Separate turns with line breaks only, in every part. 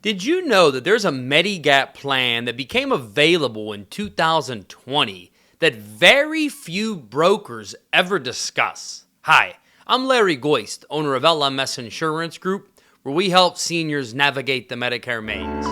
Did you know that there's a Medigap plan that became available in 2020 that very few brokers ever discuss? Hi, I'm Larry Goist, owner of LMS Insurance Group, where we help seniors navigate the Medicare maze.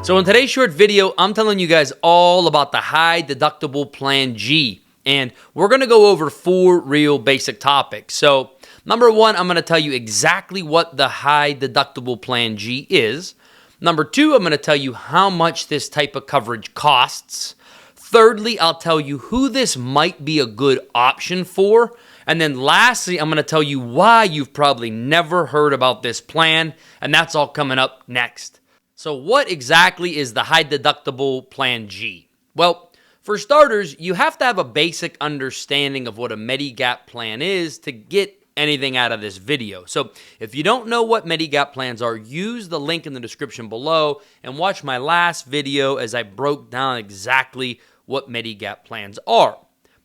So in today's short video, I'm telling you guys all about the high deductible plan G, and we're going to go over 4 real basic topics. So number 1, I'm going to tell you exactly what the high deductible plan G is. Number 2, I'm going to tell you how much this type of coverage costs. Thirdly, I'll tell you who this might be a good option for. And then lastly, I'm going to tell you why you've probably never heard about this plan, and that's all coming up next. So what exactly is the high deductible plan G? Well, for starters, you have to have a basic understanding of what a Medigap plan is to get anything out of this video. So if you don't know what Medigap plans are, use the link in the description below and watch my last video as I broke down exactly what Medigap plans are.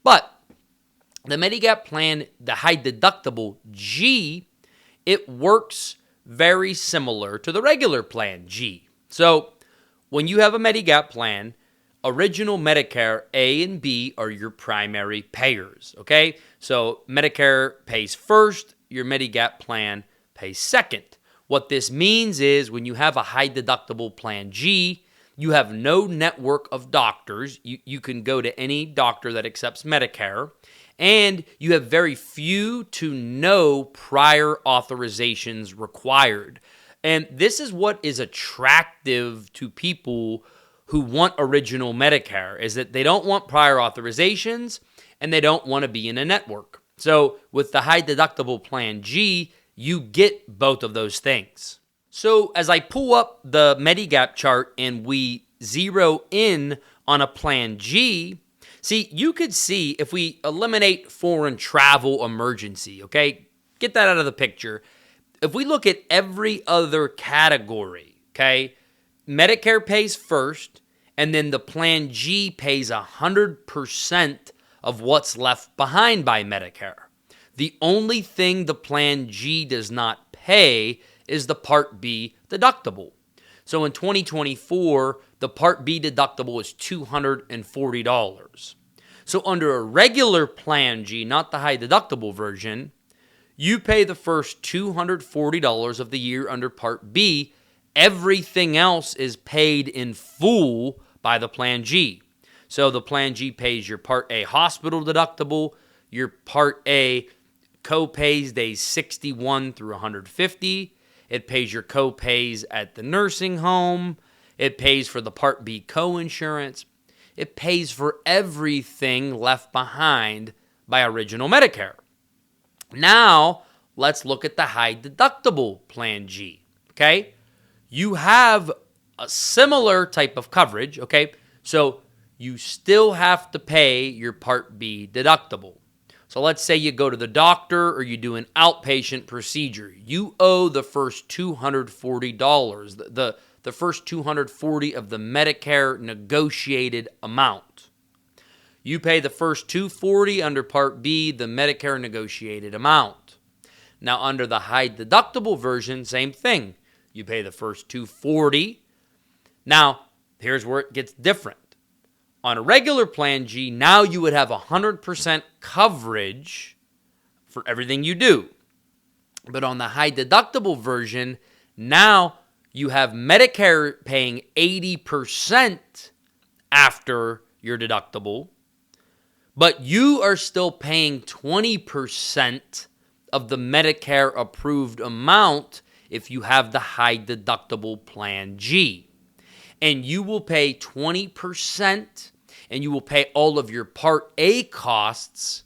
But the Medigap plan, the high deductible G, it works very similar to the regular plan G. So when you have a Medigap plan, original Medicare A and B are your primary payers, okay? So Medicare pays first, your Medigap plan pays second. What this means is when you have a high deductible plan G, you have no network of doctors. You can go to any doctor that accepts Medicare, and you have very few to no prior authorizations required. And this is what is attractive to people who want original Medicare, is that they don't want prior authorizations and they don't want to be in a network. So with the high deductible plan G, you get both of those things. So as I pull up the Medigap chart and we zero in on a plan G, see, you could see if we eliminate foreign travel emergency, okay? Get that out of the picture. If we look at every other category, okay, Medicare pays first, and then the plan G pays 100% of what's left behind by Medicare. The only thing the plan G does not pay is the Part B deductible. So in 2024, the Part B deductible is $240. So under a regular plan G, not the high deductible version, you pay the first $240 of the year under Part B. Everything else is paid in full by the plan G. So the plan G pays your Part A hospital deductible, your Part A co-pays days 61 through 150. It pays your co-pays at the nursing home. It pays for the Part B co-insurance. It pays for everything left behind by original Medicare. Now, let's look at the high deductible plan G, okay? You have a similar type of coverage, okay? So you still have to pay your Part B deductible. So let's say you go to the doctor or you do an outpatient procedure. You owe the first $240, the first $240 of the Medicare negotiated amount. You pay the first $240 under Part B, the Medicare negotiated amount. Now under the high deductible version, same thing. You pay the first $240. Now, here's where it gets different. On a regular plan G, now you would have 100% coverage for everything you do. But on the high deductible version, now you have Medicare paying 80% after your deductible, but you are still paying 20% of the Medicare approved amount if you have the high deductible plan G. And you will pay 20% and you will pay all of your Part A costs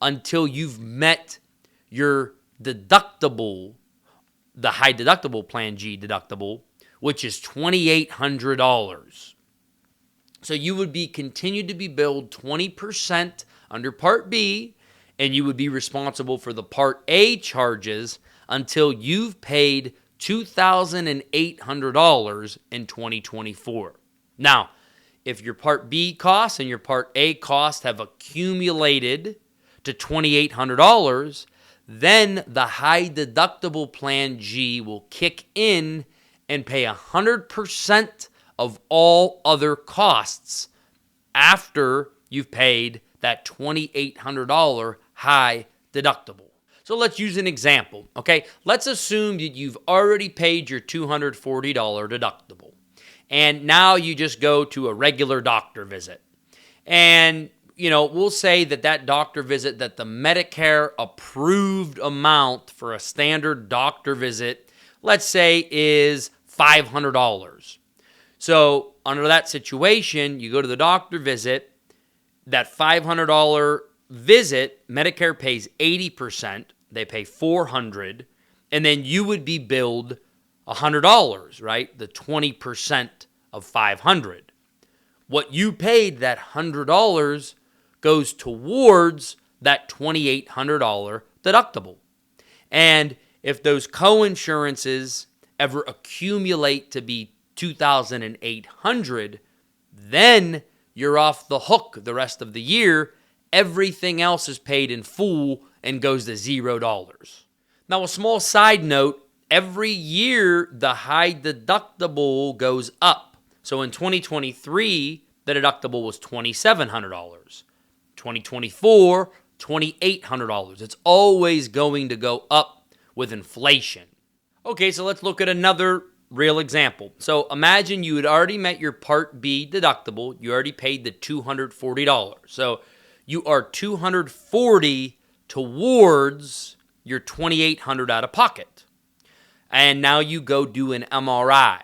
until you've met your deductible, the high deductible plan G deductible, which is $2,800. So you would be continued to be billed 20% under Part B, and you would be responsible for the Part A charges until you've paid $2,800 in 2024. Now, if your Part B costs and your Part A costs have accumulated to $2,800, then the high deductible plan G will kick in and pay 100% of all other costs after you've paid that $2,800 high deductible. So let's use an example, okay? Let's assume that you've already paid your $240 deductible, and now you just go to a regular doctor visit. And, we'll say that doctor visit, that the Medicare approved amount for a standard doctor visit, let's say, is $500. So under that situation, you go to the doctor visit, that $500 visit, Medicare pays 80%, they pay $400, and then you would be billed $100, right? The 20% of $500. What you paid, that $100, goes towards that $2,800 deductible. And if those co-insurances ever accumulate to be $2,800, then you're off the hook the rest of the year. Everything else is paid in full and goes to $0. Now, a small side note, every year the high deductible goes up. So in 2023, the deductible was $2,700. 2024, $2,800. It's always going to go up with inflation. Okay, so let's look at another real example. So imagine you had already met your Part B deductible. You already paid the $240. So you are $240 towards your $2,800 out of pocket. And now you go do an MRI.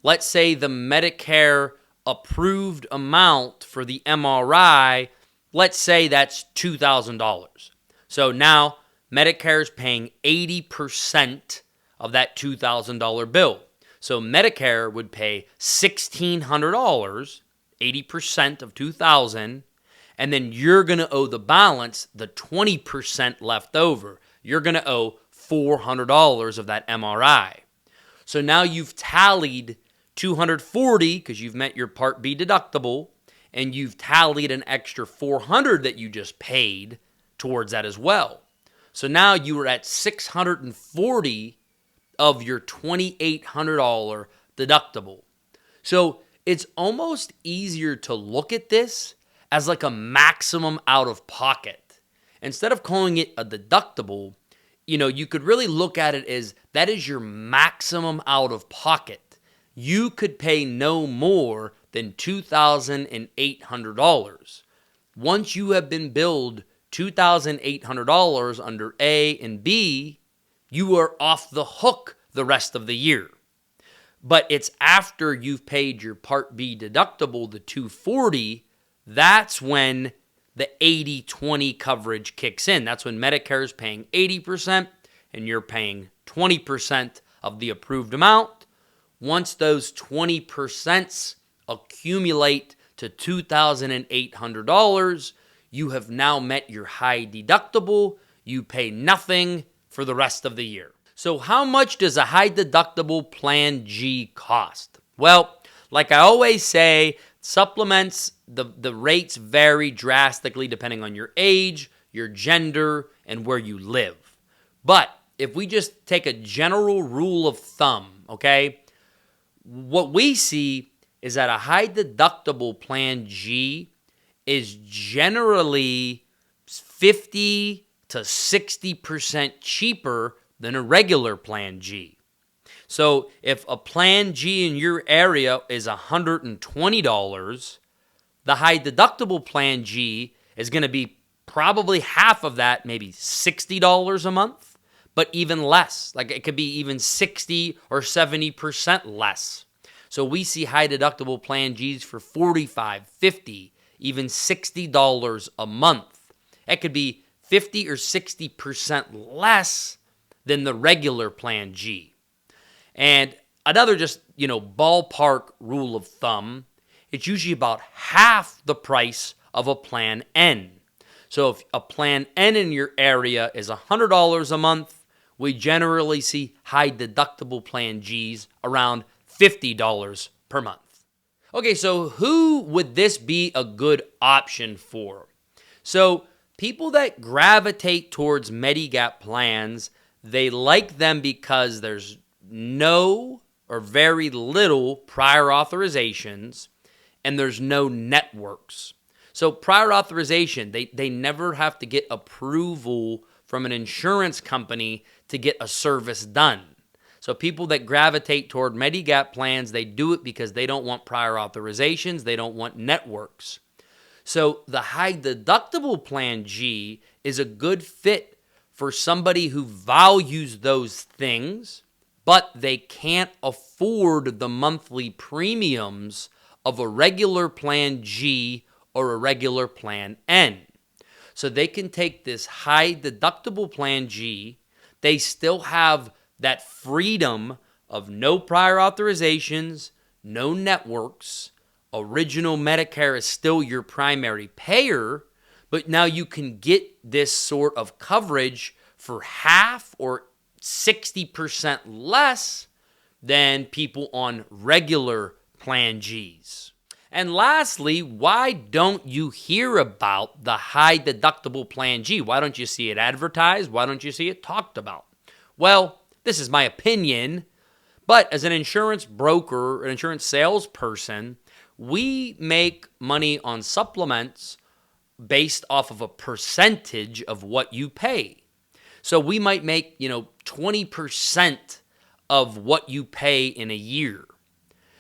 Let's say the Medicare approved amount for the MRI, let's say that's $2,000. So now Medicare is paying 80% of that $2,000 bill. So Medicare would pay $1,600, 80% of $2,000, and then you're going to owe the balance, the 20% left over. You're going to owe $400 of that MRI. So now you've tallied $240 because you've met your Part B deductible, and you've tallied an extra $400 that you just paid towards that as well. So now you are at $640 of your $2,800 deductible. So it's almost easier to look at this as like a maximum out of pocket. Instead of calling it a deductible, you could really look at it as that is your maximum out of pocket. You could pay no more than $2,800. Once you have been billed $2,800 under A and B, you are off the hook the rest of the year. But it's after you've paid your Part B deductible, the $240, that's when the 80-20 coverage kicks in. That's when Medicare is paying 80% and you're paying 20% of the approved amount. Once those 20% accumulate to $2,800, you have now met your high deductible. You pay nothing for the rest of the year. So how much does a high deductible plan G cost? Well, like I always say, supplements, the rates vary drastically depending on your age, your gender, and where you live. But if we just take a general rule of thumb, okay, what we see is that a high deductible plan G is generally 50 to 60% cheaper than a regular plan G. So if a plan G in your area is $120, the high deductible plan G is going to be probably half of that, maybe $60 a month, but even less. Like it could be even 60 or 70% less. So we see high deductible plan Gs for $45, $50, even $60 a month. It could be 50 or 60% less than the regular plan G. And another just, ballpark rule of thumb, it's usually about half the price of a plan N. So if a plan N in your area is $100 a month, we generally see high deductible plan Gs around $50 per month. Okay, so who would this be a good option for? So People that gravitate towards Medigap plans, they like them because there's no or very little prior authorizations and there's no networks. So prior authorization, they never have to get approval from an insurance company to get a service done. So people that gravitate toward Medigap plans, they do it because they don't want prior authorizations, they don't want networks. So the high deductible plan G is a good fit for somebody who values those things, but they can't afford the monthly premiums of a regular plan G or a regular plan N. So they can take this high deductible plan G. They still have that freedom of no prior authorizations, no networks. Original Medicare is still your primary payer, but now you can get this sort of coverage for half or 60% less than people on regular Plan Gs. And lastly, why don't you hear about the high deductible Plan G? Why don't you see it advertised? Why don't you see it talked about? Well, this is my opinion, but as an insurance broker, an insurance salesperson, we make money on supplements based off of a percentage of what you pay. So we might make, 20% of what you pay in a year.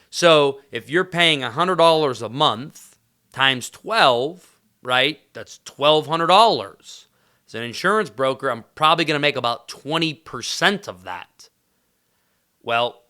So if you're paying $100 a month times 12, right, that's $1,200. As an insurance broker, I'm probably going to make about 20% of that. Well,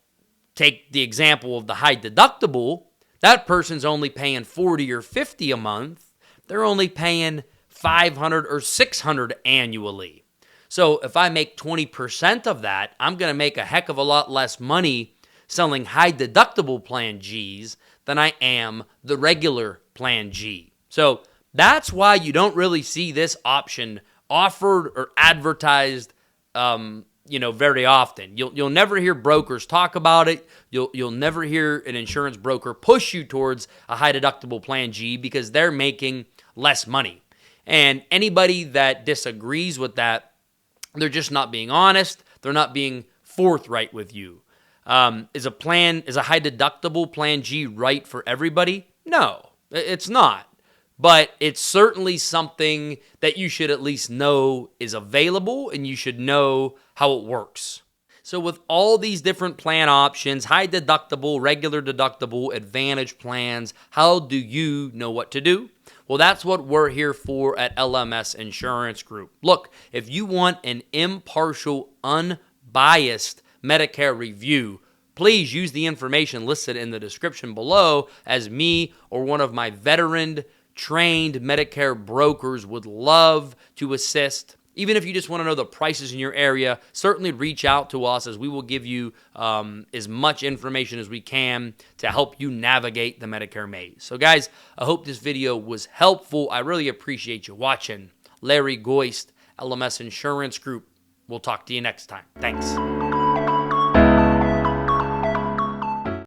take the example of the high deductible. That person's only paying $40 or $50 a month. They're only paying $500 or $600 annually. So if I make 20% of that, I'm going to make a heck of a lot less money selling high deductible Plan Gs than I am the regular Plan G. So that's why you don't really see this option offered or advertised very often. You'll never hear brokers talk about it. You'll never hear an insurance broker push you towards a high deductible Plan G because they're making less money. And anybody that disagrees with that, they're just not being honest. They're not being forthright with you. Is a high deductible Plan G right for everybody? No, it's not. But it's certainly something that you should at least know is available and you should know how it works. So with all these different plan options, high deductible, regular deductible, advantage plans, how do you know what to do? Well, that's what we're here for at LMS Insurance Group. Look, if you want an impartial, unbiased Medicare review, please use the information listed in the description below, as me or one of my veteran trained Medicare brokers would love to assist. Even if you just want to know the prices in your area, certainly reach out to us, as we will give you as much information as we can to help you navigate the Medicare maze. So guys, I hope this video was helpful. I really appreciate you watching. Larry Goist, LMS Insurance Group. We'll talk to you next time. Thanks.